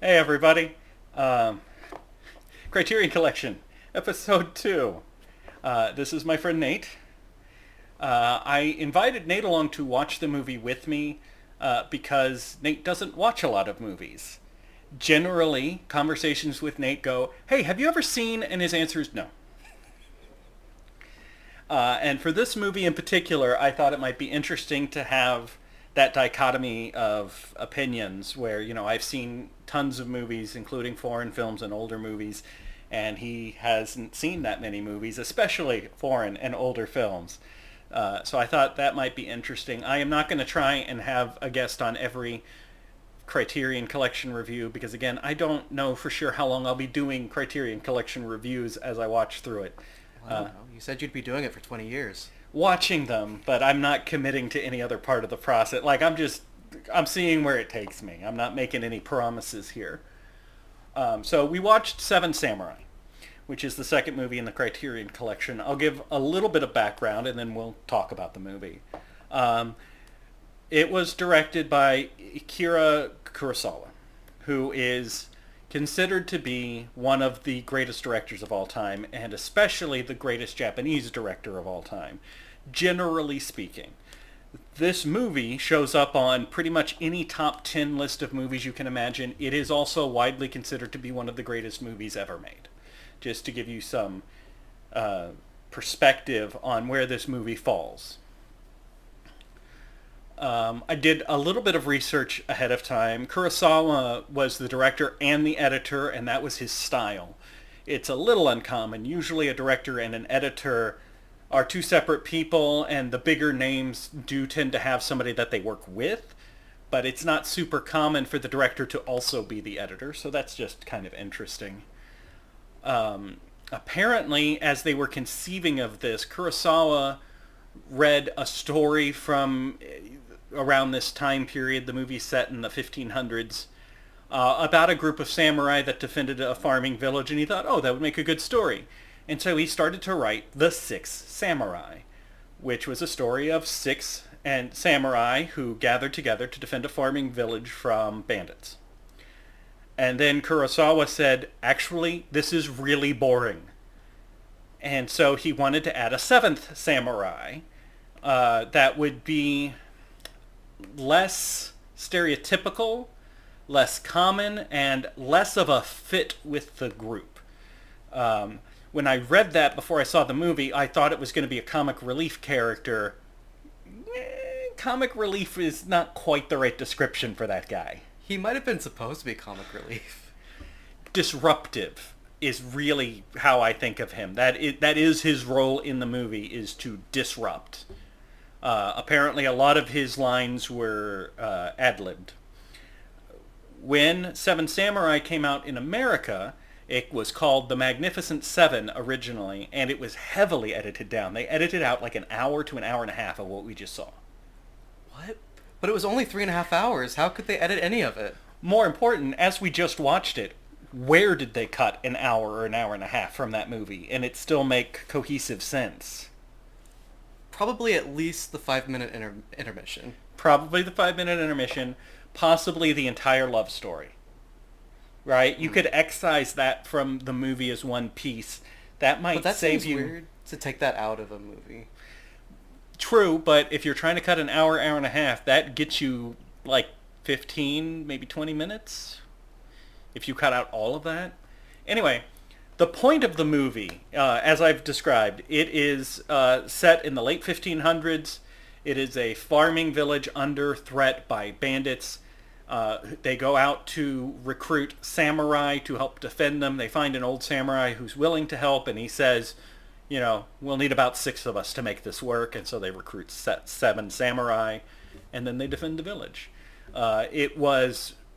Hey everybody, um, Criterion Collection, Episode 2. This is my friend Nate. I invited Nate along to watch the movie with me because Nate doesn't watch a lot of movies. Generally, conversations with Nate go, "Hey, have you ever seen?" And his answer is no. And for this movie in particular, I thought it might be interesting to have that dichotomy of opinions where, I've seen tons of movies, including foreign films and older movies, and he hasn't seen that many movies, especially foreign and older films. So I thought that might be interesting. I am not going to try and have a guest on every Criterion Collection review because, again, I don't know for sure how long I'll be doing Criterion Collection reviews as I watch through it. Well, I don't know. You said you'd be doing it for 20 years. Watching them, but I'm not committing to any other part of the process. I'm seeing where it takes me. I'm not making any promises here. So we watched Seven Samurai, which is the second movie in the Criterion Collection. I'll give a little bit of background and then we'll talk about the movie. Um, it was directed by Akira Kurosawa, who is considered to be one of the greatest directors of all time, and especially the greatest Japanese director of all time, generally speaking. This movie shows up on pretty much any top 10 list of movies you can imagine. It is also widely considered to be one of the greatest movies ever made. Just to give you some perspective on where this movie falls. I did a little bit of research ahead of time. Kurosawa was the director and the editor, and that was his style. It's a little uncommon. Usually a director and an editor are two separate people, and the bigger names do tend to have somebody that they work with, but it's not super common for the director to also be the editor, so that's just kind of interesting. Apparently, as they were conceiving of this, Kurosawa read a story from around this time period, the movie set in the 1500s, about a group of samurai that defended a farming village, and he thought, oh, that would make a good story. And so he started to write The Six Samurai, which was a story of six and samurai who gathered together to defend a farming village from bandits. And then Kurosawa said, actually, this is really boring. And so he wanted to add a seventh samurai that would be less stereotypical, less common, and less of a fit with the group. When I read that before I saw the movie, I thought it was going to be a comic relief character. Comic relief is not quite the right description for that guy. He might have been supposed to be comic relief. Disruptive is really how I think of him. That is his role in the movie, is to disrupt. Apparently a lot of his lines were ad-libbed. When Seven Samurai came out in America, it was called The Magnificent Seven originally, and it was heavily edited down. They edited out like an hour to an hour and a half of what we just saw. What? But it was only 3.5 hours. How could they edit any of it? More important, as we just watched it, where did they cut an hour or an hour and a half from that movie and it still make cohesive sense? Probably at least the 5-minute intermission. Probably the 5-minute intermission, possibly the entire love story. Right? You could excise that from the movie as one piece. That might But that save seems you. weird to take that out of a movie. True, but if you're trying to cut an hour, hour and a half, that gets you like 15, maybe 20 minutes. If you cut out all of that. Anyway, the point of the movie, as I've described, it is set in the late 1500s. It is a farming village under threat by bandits. They go out to recruit samurai to help defend them. They find an old samurai who's willing to help, and he says, we'll need about 6 of us to make this work. And so they recruit 7 samurai, and then they defend the village.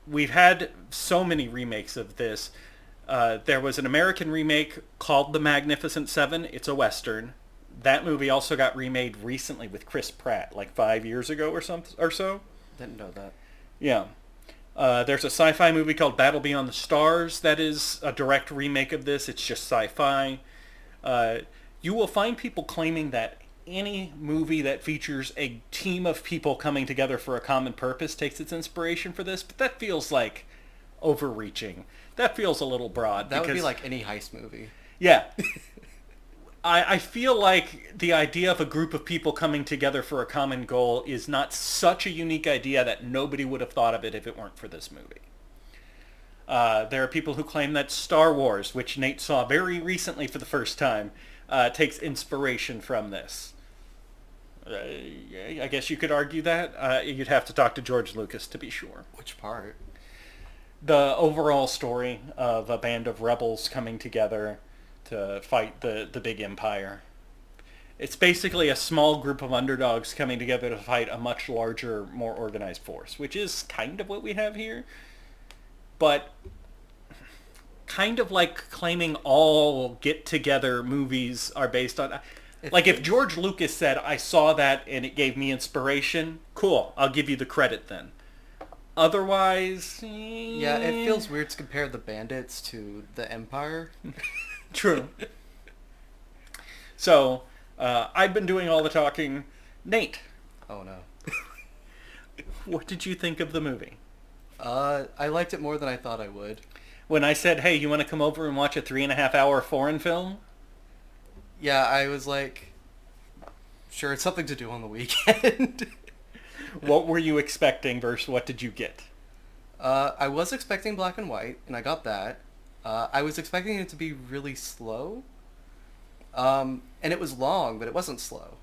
We've had so many remakes of this. There was an American remake called The Magnificent Seven. It's a Western. That movie also got remade recently with Chris Pratt, like 5 years ago or so. Didn't know that. Yeah. There's a sci-fi movie called Battle Beyond the Stars that is a direct remake of this. It's just sci-fi. You will find people claiming that any movie that features a team of people coming together for a common purpose takes its inspiration for this, but that feels like overreaching. That feels a little broad. That would be because, like any heist movie. yeah. I feel like the idea of a group of people coming together for a common goal is not such a unique idea that nobody would have thought of it if it weren't for this movie. There are people who claim that Star Wars, which Nate saw very recently for the first time, takes inspiration from this. I guess you could argue that. You'd have to talk to George Lucas to be sure. Which part? The overall story of a band of rebels coming together to fight the big empire. It's basically a small group of underdogs coming together to fight a much larger, more organized force, which is kind of what we have here. But kind of like claiming all get-together movies are based on... Like if George Lucas said, I saw that and it gave me inspiration, cool, I'll give you the credit then. Otherwise... Yeah, it feels weird to compare the bandits to the Empire. True. So, I've been doing all the talking. Nate, Oh no. what did you think of the movie? I liked it more than I thought I would. When I said, hey, you want to come over and watch a 3.5-hour foreign film? Yeah, I was like, sure, it's something to do on the weekend. What were you expecting versus what did you get? I was expecting black and white, and I got that. I was expecting it to be really slow. And it was long, but it wasn't slow.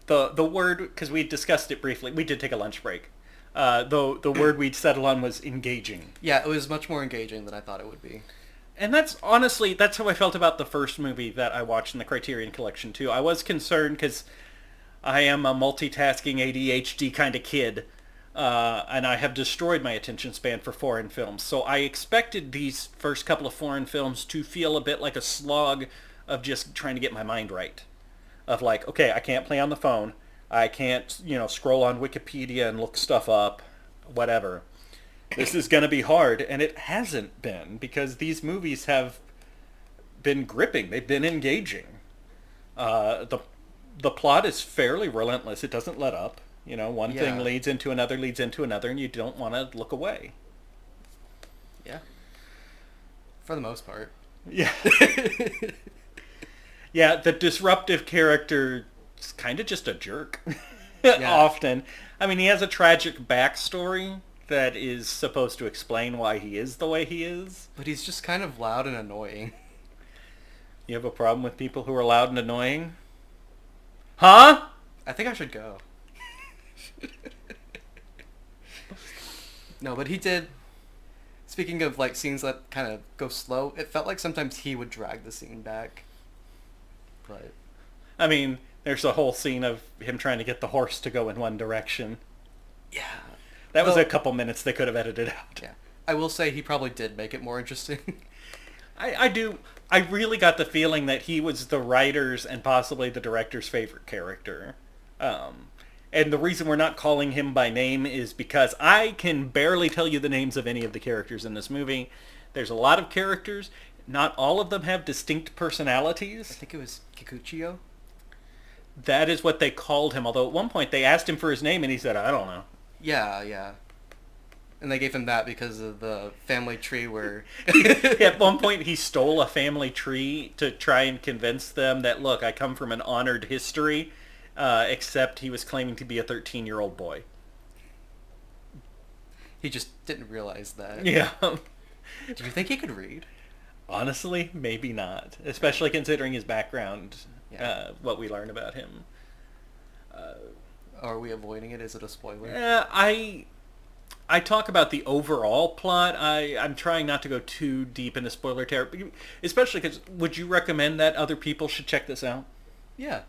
The word, because we discussed it briefly, we did take a lunch break. The word we'd settled on was engaging. Yeah, it was much more engaging than I thought it would be. And that's honestly, that's how I felt about the first movie that I watched in the Criterion Collection too. I was concerned because I am a multitasking ADHD kind of kid. And I have destroyed my attention span for foreign films. So I expected these first couple of foreign films to feel a bit like a slog of just trying to get my mind right. Of like, okay, I can't play on the phone. I can't, scroll on Wikipedia and look stuff up. Whatever. This is going to be hard. And it hasn't been because these movies have been gripping. They've been engaging. The plot is fairly relentless. It doesn't let up. One thing leads into another, and you don't want to look away. Yeah. For the most part. Yeah. Yeah, the disruptive character is kind of just a jerk. Often. I mean, he has a tragic backstory that is supposed to explain why he is the way he is. But he's just kind of loud and annoying. You have a problem with people who are loud and annoying? Huh? I think I should go. No, but he did. Speaking of like scenes that kind of go slow, it felt like sometimes he would drag the scene back. But I mean, there's a whole scene of him trying to get the horse to go in one direction. yeah, That was a couple minutes they could have edited out. yeah. I will say he probably did make it more interesting. I do. I really got the feeling that he was the writer's and possibly the director's favorite character. And the reason we're not calling him by name is because I can barely tell you the names of any of the characters in this movie. There's a lot of characters. Not all of them have distinct I personalities. think it was Kikuchio. That is what they called him, although at one point they asked him for his name and he said, I don't know. Yeah. And they gave him that because of the family tree where... At one point he stole a family tree to try and convince them that, look, I come from an honored history, except he was claiming to be a 13-year-old boy. He just didn't realize that. Yeah. Do you think he could read? Honestly, maybe not. Especially considering his background, Yeah. what we learn about him. Are we avoiding it? Is it a spoiler? I talk about the overall plot. I'm trying not to go too deep into spoiler territory, especially because would you recommend that other people should check this out? Yeah.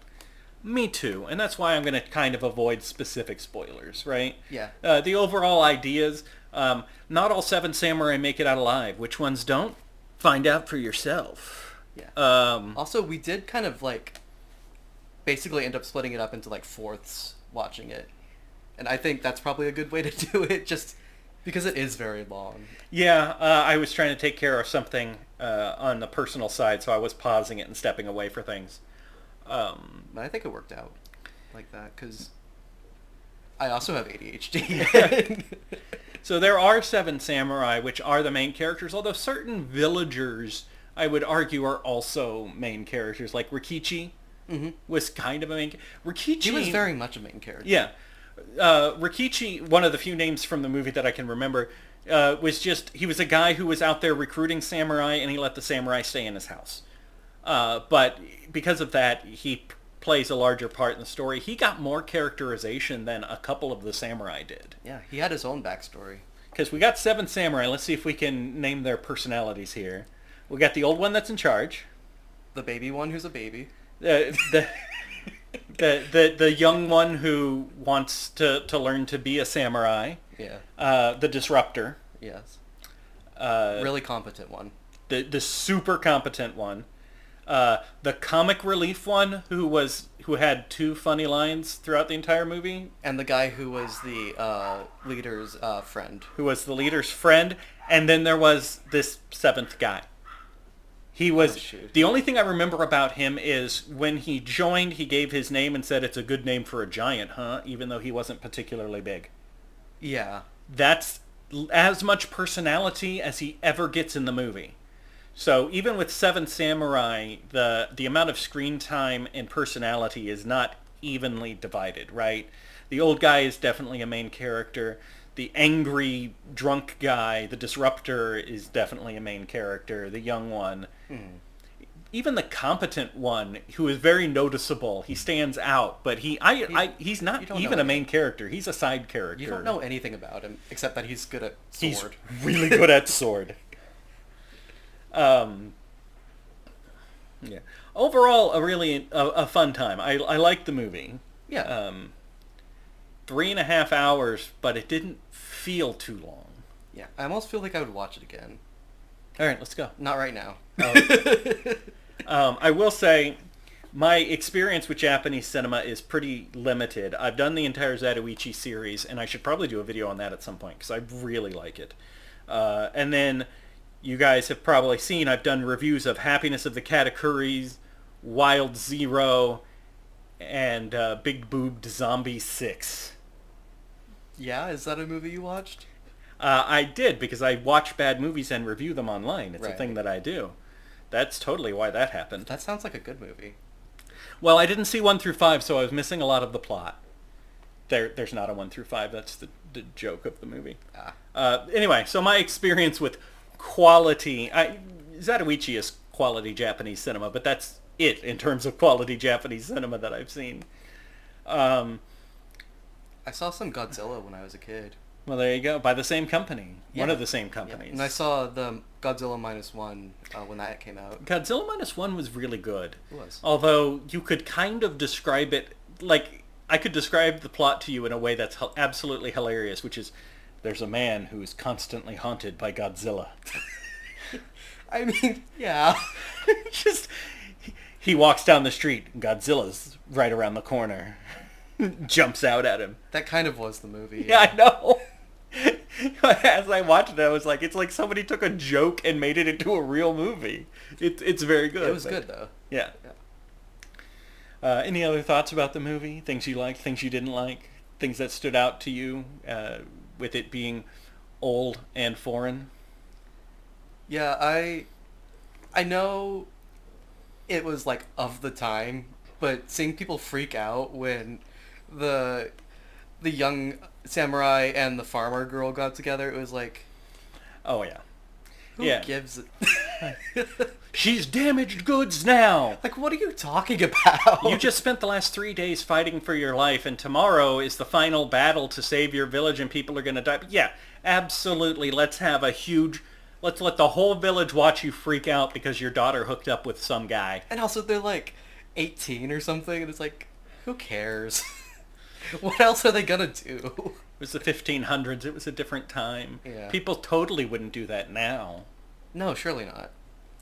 Me too, and that's why I'm going to kind of avoid specific spoilers, right? Yeah. The overall ideas, not all Seven Samurai make it out alive. Which ones don't? Find out for yourself. Yeah. Also, we did kind of like basically end up splitting it up into like fourths watching it. And I think that's probably a good way to do it, just because it is very long. Yeah, I was trying to take care of something on the personal side, so I was pausing it and stepping away for things. But I think it worked out like that, because I also have ADHD. So there are seven samurai, which are the main characters, although certain villagers, I would argue, are also main characters. Like Rikichi was kind of a main... Rikichi... He was very much a main character. Yeah. Rikichi, one of the few names from the movie that I can remember, was just... He was a guy who was out there recruiting samurai, and he let the samurai stay in his house. But because of that, he plays a larger part in the story. He got more characterization than a couple of the samurai did. Yeah, he had his own backstory. Because we got seven samurai. Let's see if we can name their personalities here. We got the old one that's in charge. The baby one who's a baby. The young one who wants to learn to be a samurai. Yeah. The disruptor. Yes. Really competent one. The super competent one. The comic relief one who had two funny lines throughout the entire movie. And the guy who was the leader's friend. Who was the leader's friend. And then there was this seventh guy. He was... The only thing I remember about him is when he joined, he gave his name and said, "It's a good name for a giant, huh?" Even though he wasn't particularly big. Yeah. That's as much personality as he ever gets in the movie. So even with Seven Samurai, the amount of screen time and personality is not evenly divided, right? The old guy is definitely a main character. The angry, drunk guy, the disruptor, is definitely a main character. The young one. Even the competent one, who is very noticeable, he stands out, but he's not even a main character. He's a side character. You don't know anything about him, except that he's good at sword. He's really good at sword. Yeah. Overall, a fun time. I liked the movie. Yeah. 3.5 hours, but it didn't feel too long. Yeah. I almost feel like I would watch it again. All right, let's go. Not right now. I will say, my experience with Japanese cinema is pretty limited. I've done the entire Zatoichi series, and I should probably do a video on that at some point, because I really like it. And then, you guys have probably seen, I've done reviews of Happiness of the Katakuris, Wild Zero, and Big Boobed Zombie 6. Yeah? Is that a movie you watched? I did, because I watch bad movies and review them online. It's a Right. thing that I do. That's totally why that happened. That sounds like a good movie. Well, I didn't see 1 through 5, so I was missing a lot of the plot. There's not a 1 through 5. That's the joke of the movie. Anyway, so my experience with quality... Zatoichi is quality Japanese cinema, but that's it in terms of quality Japanese cinema that I've seen. I saw some Godzilla when I was a kid. Well, there you go. By the same company. Yeah. One of the same companies. Yeah. And I saw the Godzilla -1 when that came out. Godzilla -1 was really good. It was. Although you could kind of describe it, like, I could describe the plot to you in a way that's absolutely hilarious, which is, there's a man who is constantly haunted by Godzilla. I mean, yeah. Just, he walks down the street, and Godzilla's right around the corner. Jumps out at him. That kind of was the movie. Yeah, I know. As I watched it, I was like, it's like somebody took a joke and made it into a real movie. It's very good. It was good, though. Yeah. Any other thoughts about the movie? Things you liked, things you didn't like? Things that stood out to you with it being old and foreign? Yeah, I know it was, like, of the time, but seeing people freak out when the young samurai and the farmer girl got together, it was like... Oh, yeah. Who gives it? She's damaged goods now! Like, what are you talking about? You just spent the last 3 days fighting for your life, and tomorrow is the final battle to save your village and people are going to die. But yeah, absolutely. Let's have a huge... Let's let the whole village watch you freak out because your daughter hooked up with some guy. And also, they're like 18 or something, and it's like, who cares? What else are they gonna do? It was the 1500s. It was a different time. Yeah. People totally wouldn't do that now. No, surely not.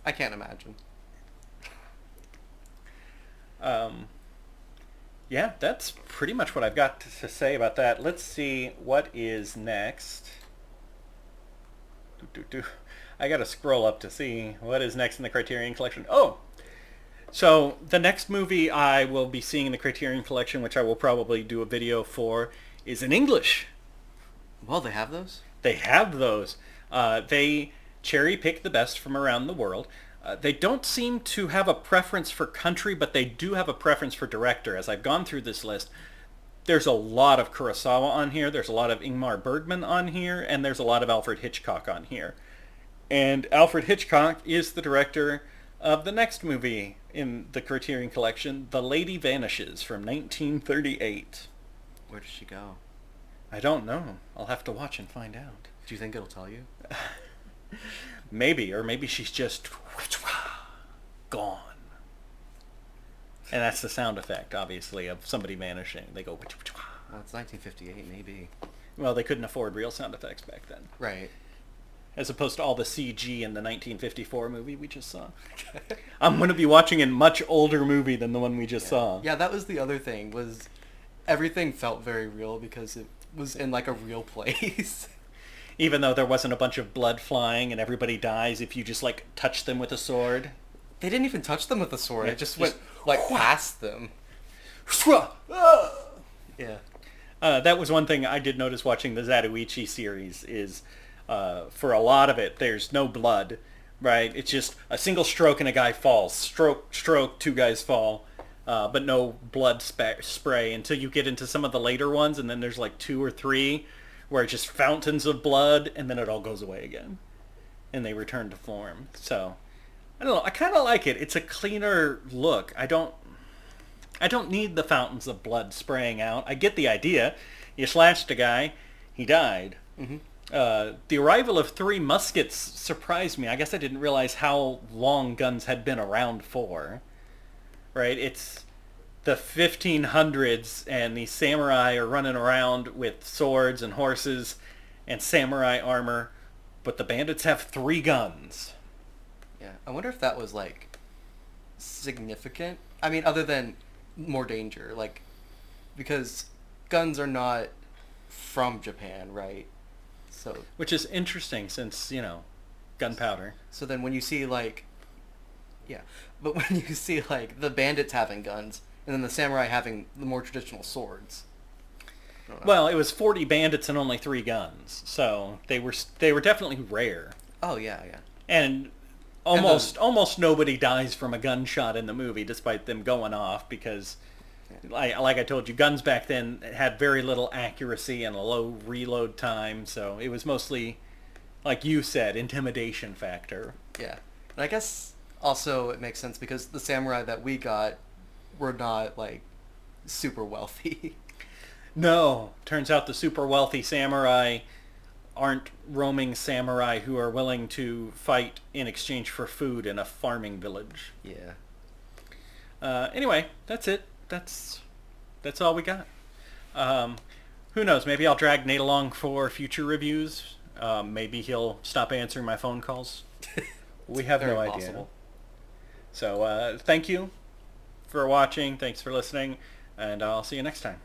I can't imagine. Yeah, that's pretty much what I've got to say about that. Let's see what is next. I gotta scroll up to see what is next in the Criterion Collection. Oh! So, the next movie I will be seeing in the Criterion Collection, which I will probably do a video for, is in English. Well, they have those? They have those. They cherry pick the best from around the world. They don't seem to have a preference for country, but they do have a preference for director. As I've gone through this list, there's a lot of Kurosawa on here, there's a lot of Ingmar Bergman on here, and there's a lot of Alfred Hitchcock on here. And Alfred Hitchcock is the director of the next movie in the Criterion Collection, The Lady Vanishes from 1938. Where does she go? I don't know. I'll have to watch and find out. Do you think it'll tell you? Maybe, or maybe she's just gone. And that's the sound effect, obviously, of somebody vanishing. They go... Well, it's 1958, maybe. Well, they couldn't afford real sound effects back then. Right. As opposed to all the CG in the 1954 movie we just saw. I'm going to be watching a much older movie than the one we just saw. Yeah, that was the other thing, was everything felt very real because it was in like a real place. Even though there wasn't a bunch of blood flying and everybody dies if you just like touch them with a sword. They didn't even touch them with a sword. Yeah, It just went like past them. Yeah. That was one thing I did notice watching the Zatoichi series is for a lot of it there's no blood, right? It's just a single stroke and a guy falls. Stroke, two guys fall. But no blood spray until you get into some of the later ones, and then there's like 2 or 3 where it's just fountains of blood, and then it all goes away again, and they return to form. So, I don't know. I kind of like it. It's a cleaner look. I don't need the fountains of blood spraying out. I get the idea. You slashed a guy, he died. Mm-hmm. The arrival of 3 muskets surprised me. I guess I didn't realize how long guns had been around for. Right? It's the 1500s, and the samurai are running around with swords and horses and samurai armor, but the bandits have 3 guns. Yeah. I wonder if that was like significant. I mean, other than more danger, like, because guns are not from Japan, right? So, Which is interesting since, gunpowder. so then when you see like, yeah, but when you see like the bandits having guns and then the samurai having the more traditional swords. I don't know. Well, it was 40 bandits and only 3 guns, so they were definitely rare. Oh yeah, yeah. And almost nobody dies from a gunshot in the movie, despite them going off, because, like I told you, guns back then had very little accuracy and a low reload time, so it was mostly, like you said, intimidation factor. Yeah. And I guess also it makes sense because the samurai that we got were not like super wealthy. No, turns out the super wealthy samurai aren't roaming samurai who are willing to fight in exchange for food in a farming village. Yeah. Anyway, that's it. That's all we got. Who knows? Maybe I'll drag Nate along for future reviews. Maybe he'll stop answering my phone calls. We have no idea. Possible. So thank you for watching. Thanks for listening. And I'll see you next time.